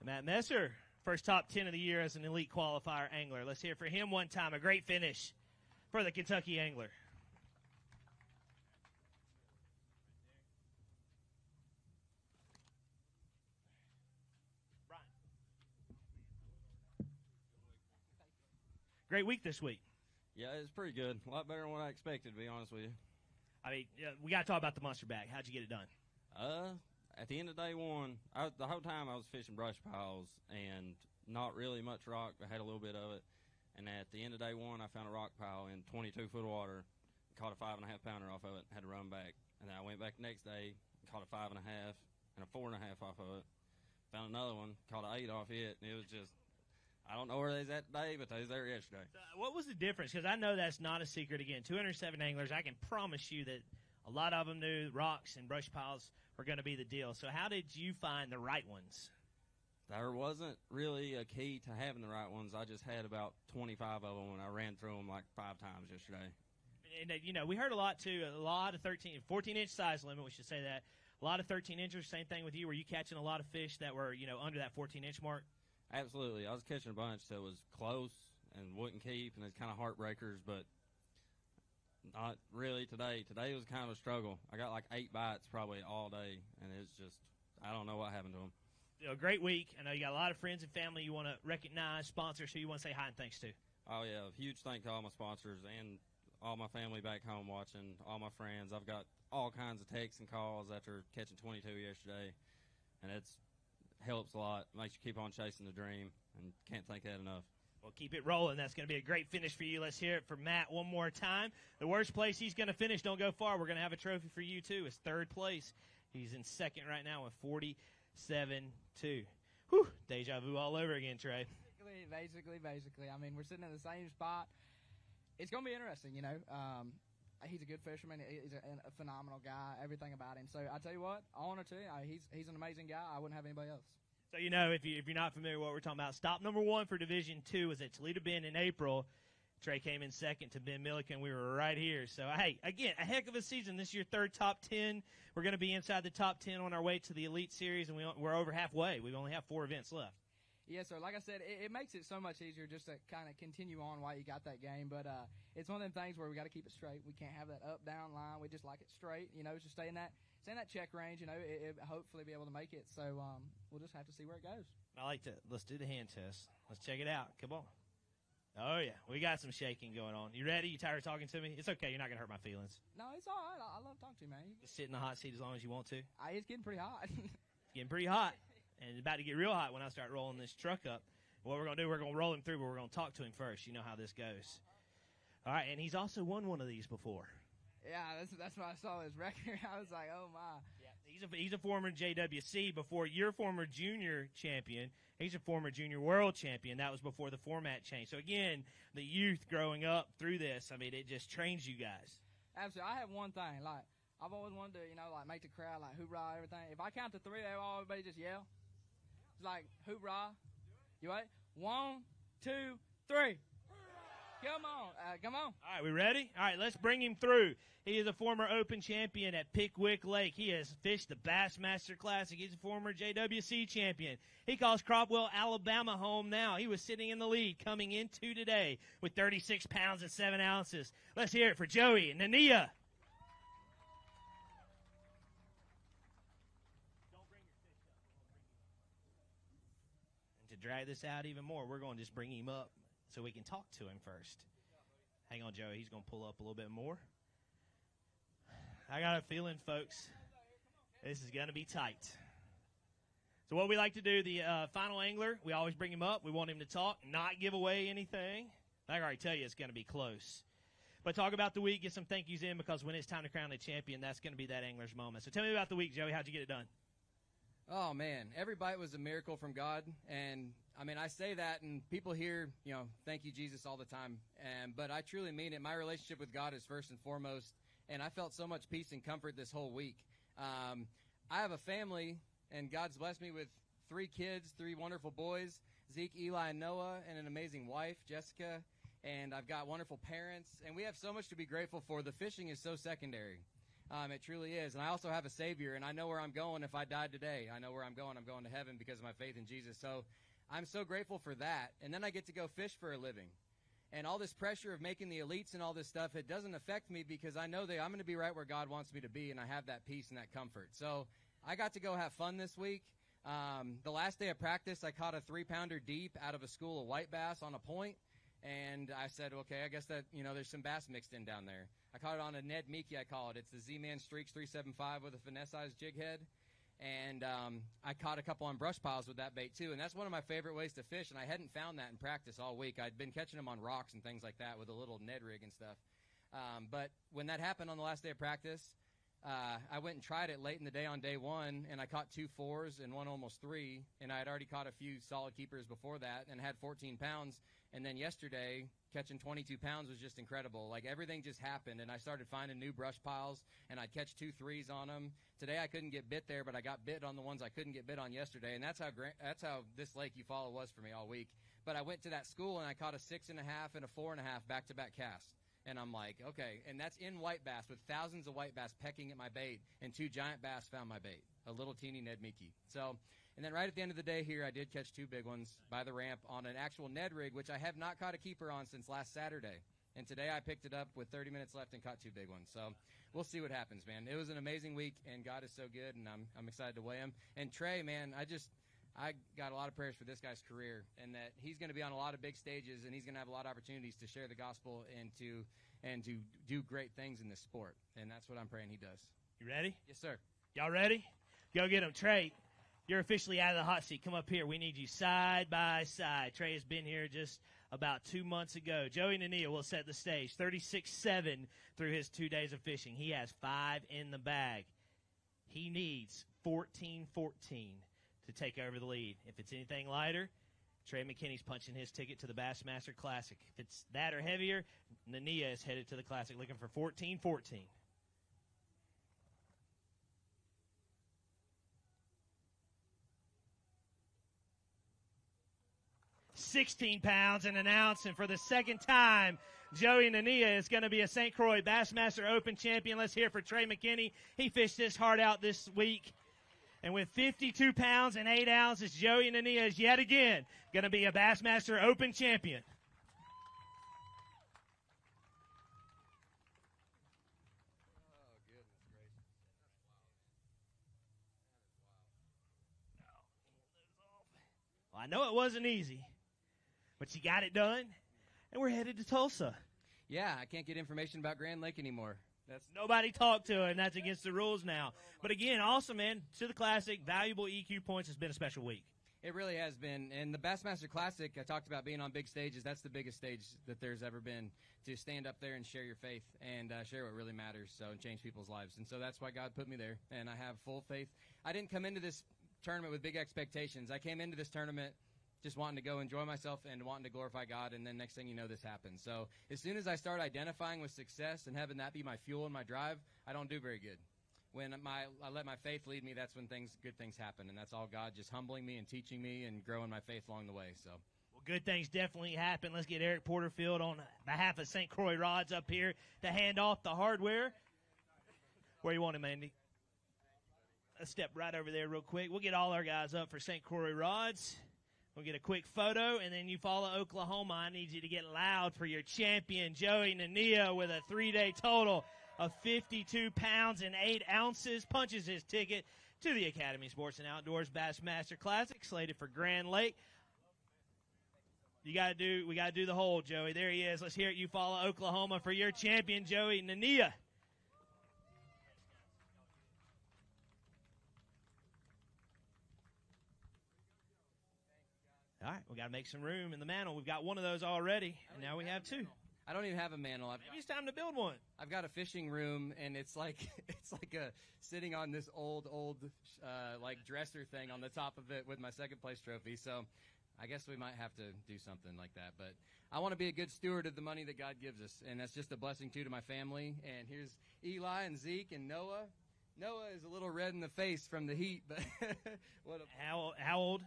Matt Messer, first top 10 of the year as an elite qualifier angler. Let's hear it for him one time. A great finish for the Kentucky angler. Brian. Great week this week. Yeah, it's pretty good. A lot better than what I expected, to be honest with you. I mean, we got to talk about the monster bag. How'd you get it done? At the end of day one, the whole time I was fishing brush piles and not really much rock, but had a little bit of it. And at the end of day one, I found a rock pile in 22-foot water, caught a 5.5 pounder off of it, had to run back. And then I went back the next day, caught a 5.5 and a 4.5 off of it. Found another one, caught an 8 off it, and it was just, I don't know where they was at today, but they was there yesterday. What was the difference? Because I know that's not a secret. Again, 207 anglers, I can promise you that a lot of them knew rocks and brush piles were going to be the deal. So how did you find the right ones? There wasn't really a key to having the right ones. I just had about 25 of them, and I ran through them like 5 times yesterday. And, you know, we heard a lot, too, a lot of 14-inch size limit, we should say that. A lot of 13-inchers, same thing with you. Were you catching a lot of fish that were, you know, under that 14-inch mark? Absolutely. I was catching a bunch that was close and wouldn't keep, and it's kind of heartbreakers, but not really today. Today was kind of a struggle. I got like 8 bites probably all day, and it's just, I don't know what happened to them. You know, great week. I know you got a lot of friends and family you want to recognize, sponsors who you want to say hi and thanks to. Oh, yeah. Huge thank to all my sponsors and all my family back home watching, all my friends. I've got all kinds of texts and calls after catching 22 yesterday, and it's helps a lot. Makes you keep on chasing the dream, and can't thank that enough. Well, keep it rolling. That's going to be a great finish for you. Let's hear it for Matt one more time. The worst place he's going to finish, don't go far. We're going to have a trophy for you, too. It's third place. He's in second right now with 47.2. Whew, deja vu all over again, Trey. Basically. I mean, we're sitting in the same spot. It's going to be interesting, you know. He's a good fisherman. He's a phenomenal guy, everything about him. So I tell you what, honor to him. He's an amazing guy. I wouldn't have anybody else. So, you know, if you're not familiar with what we're talking about, stop number 1 for Division II was at Toledo Bend in April. Trey came in second to Ben Milliken. We were right here. So, hey, again, a heck of a season. This is your third top 10. We're going to be inside the top 10 on our way to the Elite Series, and we're over halfway. We only have 4 events left. Yeah, so like I said, it makes it so much easier just to kind of continue on while you got that game. But it's one of them things where we got to keep it straight. We can't have that up-down line. We just like it straight, you know, just stay in that check range, you know, hopefully be able to make it. So we'll just have to see where it goes. Let's do the hand test. Let's check it out. Come on. Oh, yeah. We got some shaking going on. You ready? You tired of talking to me? It's okay. You're not going to hurt my feelings. No, it's all right. I love talking to you, man. Just sit in the hot seat as long as you want to. It's getting pretty hot. It's getting pretty hot. And it's about to get real hot when I start rolling this truck up. What we're going to do, we're going to roll him through, but we're going to talk to him first. You know how this goes. All right, and he's also won one of these before. Yeah, that's when I saw his record. I was like, oh, my. Yeah, he's a former JWC before your former junior champion. He's a former junior world champion. That was before the format change. So, again, the youth growing up through this, I mean, it just trains you guys. Absolutely. I have one thing. Like, I've always wanted to, you know, like make the crowd, like, hoorah, everything. If I count to 3, everybody just yell. It's like, hoorah. You ready? 1, 2, 3. Come on. Come on. All right, we ready? All right, let's bring him through. He is a former Open champion at Pickwick Lake. He has fished the Bassmaster Classic. He's a former JWC champion. He calls Cropwell, Alabama home now. He was sitting in the lead coming into today with 36 pounds and 7 ounces. Let's hear it for Joey Nania. drag this out even more, we're going to just bring him up so we can talk to him first. Hang on, Joey. He's going to pull up a little bit more. I got a feeling, folks, this is going to be tight. So what we like to do, the final angler, we always bring him up. We want him to talk, not give away anything. I can already tell you it's going to be close. But talk about the week, get some thank yous in, because when it's time to crown a champion, that's going to be that angler's moment. So tell me about the week, Joey. How'd you get it done? Oh, man. Every bite was a miracle from God. And, I mean, I say that, and people hear, thank you, Jesus, all the time. But I truly mean it. My relationship with God is first and foremost. And I felt so much peace and comfort this whole week. I have a family, and God's blessed me with 3 kids, 3 wonderful boys, Zeke, Eli, and Noah, and an amazing wife, Jessica. And I've got wonderful parents. And we have so much to be grateful for. The fishing is so secondary. It truly is. And I also have a Savior, and I know where I'm going if I died today. I know where I'm going. I'm going to heaven because of my faith in Jesus. So I'm so grateful for that. And then I get to go fish for a living. And all this pressure of making the elites and all this stuff, it doesn't affect me because I know that I'm going to be right where God wants me to be, and I have that peace and that comfort. So I got to go have fun this week. The last day of practice, I caught a 3-pounder deep out of a school of white bass on a point. And I said, okay, I guess that, there's some bass mixed in down there. I caught it on a Ned Meeky, I call it. It's the Z-Man Streaks 375 with a finesse-sized jig head. And I caught a couple on brush piles with that bait, too. And that's one of my favorite ways to fish, and I hadn't found that in practice all week. I'd been catching them on rocks and things like that with a little Ned rig and stuff. But when that happened on the last day of practice, I went and tried it late in the day on day 1, and I caught 2 4s and 1 almost 3. And I had already caught a few solid keepers before that and had 14 pounds. And then yesterday, catching 22 pounds was just incredible. Like, everything just happened, and I started finding new brush piles, and I'd catch 2 3s on them. Today I couldn't get bit there, but I got bit on the ones I couldn't get bit on yesterday, and that's how this Lake Eufaula was for me all week. But I went to that school, and I caught a 6.5 and a 4.5 back-to-back cast. And I'm like, okay, and that's in white bass with thousands of white bass pecking at my bait, and 2 giant bass found my bait, a little teeny Ned Meeky. So, and then right at the end of the day here, I did catch 2 big ones by the ramp on an actual Ned rig, which I have not caught a keeper on since last Saturday. And today I picked it up with 30 minutes left and caught 2 big ones. So we'll see what happens, man. It was an amazing week, and God is so good, and I'm excited to weigh him. And Trey, man, I got a lot of prayers for this guy's career, and that he's going to be on a lot of big stages, and he's going to have a lot of opportunities to share the gospel and to do great things in this sport. And that's what I'm praying he does. You ready? Yes, sir. Y'all ready? Go get him. Trey, you're officially out of the hot seat. Come up here. We need you side by side. Trey has been here just about 2 months ago. Joey Nania will set the stage. 36-7 through his 2 days of fishing. He has 5 in the bag. He needs 14-14 to take over the lead. If it's anything lighter, Trey McKinney's punching his ticket to the Bassmaster Classic. If it's that or heavier, Nania is headed to the Classic looking for 14-14. 16 pounds and an ounce, and for the second time, Joey Nania is going to be a St. Croix Bassmaster Open champion. Let's hear for Trey McKinney. He fished his heart out this week. And with 52 pounds and 8 ounces, Joey Nania is yet again going to be a Bassmaster Open champion. Well, I know it wasn't easy, but you got it done, and we're headed to Tulsa. Yeah, I can't get information about Grand Lake anymore. Nobody talked to her, and that's against the rules now. But again, awesome, man. To the Classic, valuable EQ points. Has been a special week. It really has been. And the Bassmaster Classic, I talked about being on big stages. That's the biggest stage that there's ever been, to stand up there and share your faith and share what really matters, and change people's lives. And so that's why God put me there, and I have full faith. I didn't come into this tournament with big expectations. I came into this tournament just wanting to go enjoy myself and wanting to glorify God, and then next thing you know, this happens. So as soon as I start identifying with success and having that be my fuel and my drive, I don't do very good. When I let my faith lead me, that's when good things happen, and that's all God just humbling me and teaching me and growing my faith along the way. So, well, good things definitely happen. Let's get Eric Porterfield on behalf of St. Croix Rods up here to hand off the hardware. Where you want him, Andy? Let's step right over there real quick. We'll get all our guys up for St. Croix Rods. We'll get a quick photo, and then Eufaula, Oklahoma. I need you to get loud for your champion, Joey Nania, with a 3-day total of 52 pounds and 8 ounces. Punches his ticket to the Academy Sports and Outdoors Bassmaster Classic, slated for Grand Lake We got to do the hold, Joey. There he is. Let's hear it. Eufaula, Oklahoma, for your champion, Joey Nania. All right, we got to make some room in the mantle. We've got one of those already, and now we have two. I don't even have a mantle. Maybe it's time to build one. I've got a fishing room, and it's like sitting on this old like dresser thing on the top of it with my second place trophy. So I guess we might have to do something like that. But I want to be a good steward of the money that God gives us, and that's just a blessing too to my family. And here's Eli and Zeke and Noah. Noah is a little red in the face from the heat, but how old?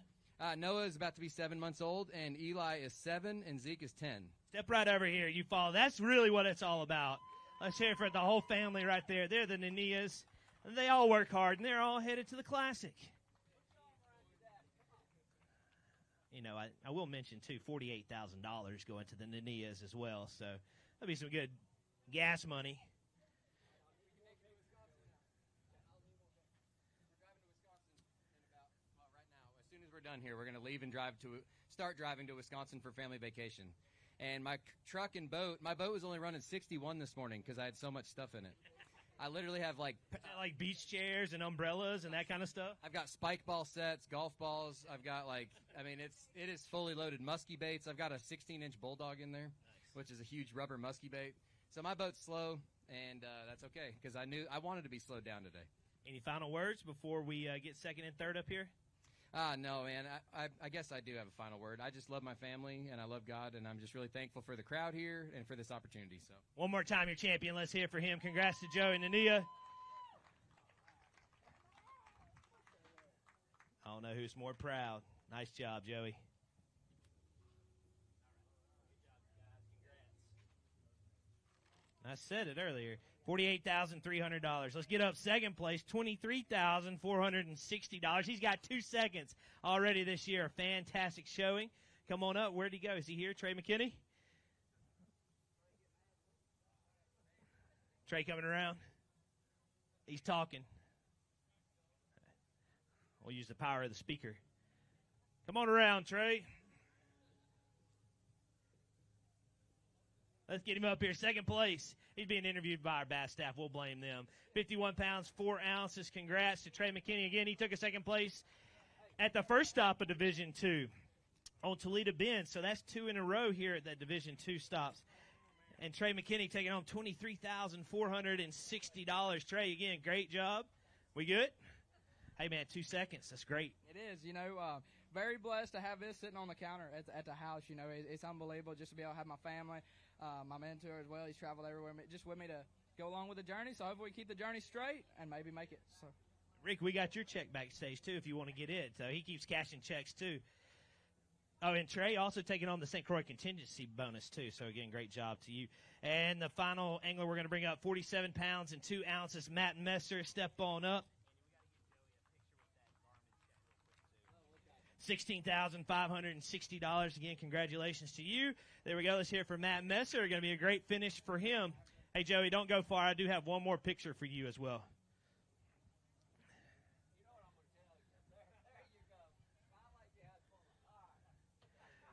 Noah is about to be 7 months old, and Eli is 7, and Zeke is 10. Step right over here, Eufaula. That's really what it's all about. Let's hear it for the whole family right there. They're the Nanias. They all work hard, and they're all headed to the Classic. You know, I will mention, too, $48,000 going to the Nanias as well, so that'll be some good gas money. Done here. We're going to leave and start driving to Wisconsin for family vacation. And my truck and boat, my boat was only running 61 this morning because I had so much stuff in it. I literally have like beach chairs and umbrellas and that kind of stuff. I've got spike ball sets, golf balls. I've got it is fully loaded muskie baits. I've got a 16-inch bulldog in there, which is a huge rubber muskie bait. So my boat's slow, and that's okay because I wanted to be slowed down today. Any final words before we get second and third up here? No, man. I guess I do have a final word. I just love my family, and I love God, and I'm just really thankful for the crowd here and for this opportunity. So, one more time, your champion. Let's hear it for him. Congrats to Joey Nania. I don't know who's more proud. Nice job, Joey. I said it earlier. $48,300. Let's get up second place, $23,460. He's got 2 seconds already this year. A fantastic showing. Come on up. Where'd he go? Is he here? Trey McKinney? Trey coming around. He's talking. We'll use the power of the speaker. Come on around, Trey. Let's get him up here. Second place. He's being interviewed by our B.A.S. staff. We'll blame them. 51 pounds, 4 ounces. Congrats to Trey McKinney. Again, he took a second place at the first stop of Division II on Toledo Bend. So that's 2 in a row here at that Division II stops. And Trey McKinney taking home $23,460. Trey, again, great job. We good? Hey, man, 2 seconds. That's great. It is. Very blessed to have this sitting on the counter at the house. It's unbelievable just to be able to have my family. My mentor as well, he's traveled everywhere just with me to go along with the journey. So hopefully we keep the journey straight and maybe make it. So, Rick, we got your check backstage, too, if you want to get it. So he keeps cashing checks, too. Oh, and Trey also taking on the St. Croix contingency bonus, too. So, again, great job to you. And the final angler we're going to bring up, 47 pounds and 2 ounces, Matt Messer. Step on up. $16,560. Again, congratulations to you. There we go. Let's hear it for Matt Messer. Going to be a great finish for him. Hey, Joey, don't go far. I do have one more picture for you as well.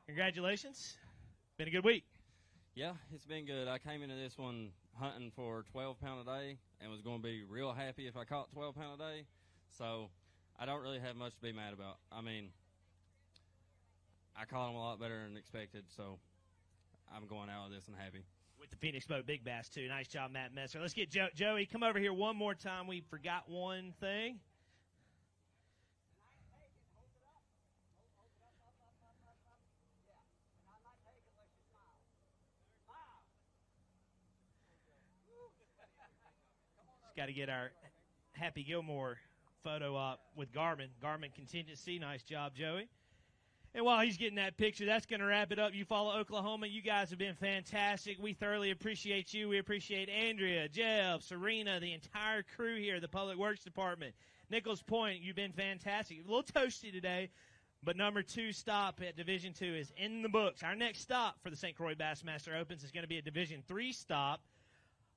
Congratulations. Been a good week. Yeah, it's been good. I came into this one hunting for 12 pound a day and was going to be real happy if I caught 12 pound a day. So I don't really have much to be mad about. I mean, I caught them a lot better than expected, so I'm going out of this and happy. With the Phoenix Boat Big Bass, too. Nice job, Matt Messer. Let's get Joey. Come over here one more time. We forgot one thing. Just got to get our Happy Gilmore photo op with Garmin. Garmin Contingency. Nice job, Joey. And while he's getting that picture, that's going to wrap it up. Eufaula, Oklahoma. You guys have been fantastic. We thoroughly appreciate you. We appreciate Andrea, Jeff, Serena, the entire crew here, the Public Works Department. Nichols Point, you've been fantastic. A little toasty today, but number 2 stop at Division II is in the books. Our next stop for the St. Croix Bassmaster Opens is going to be a Division III stop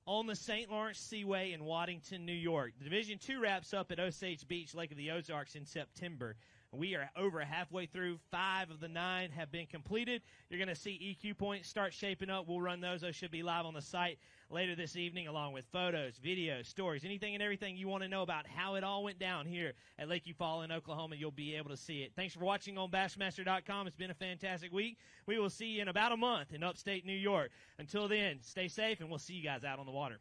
on the St. Lawrence Seaway in Waddington, New York. The Division II wraps up at Osage Beach, Lake of the Ozarks in September. We are over halfway through. 5 of the 9 have been completed. You're going to see EQ points start shaping up. We'll run those. Those should be live on the site later this evening, along with photos, videos, stories, anything and everything you want to know about how it all went down here at Lake Eufaula in Oklahoma. You'll be able to see it. Thanks for watching on Bassmaster.com. It's been a fantastic week. We will see you in about a month in upstate New York. Until then, stay safe, and we'll see you guys out on the water.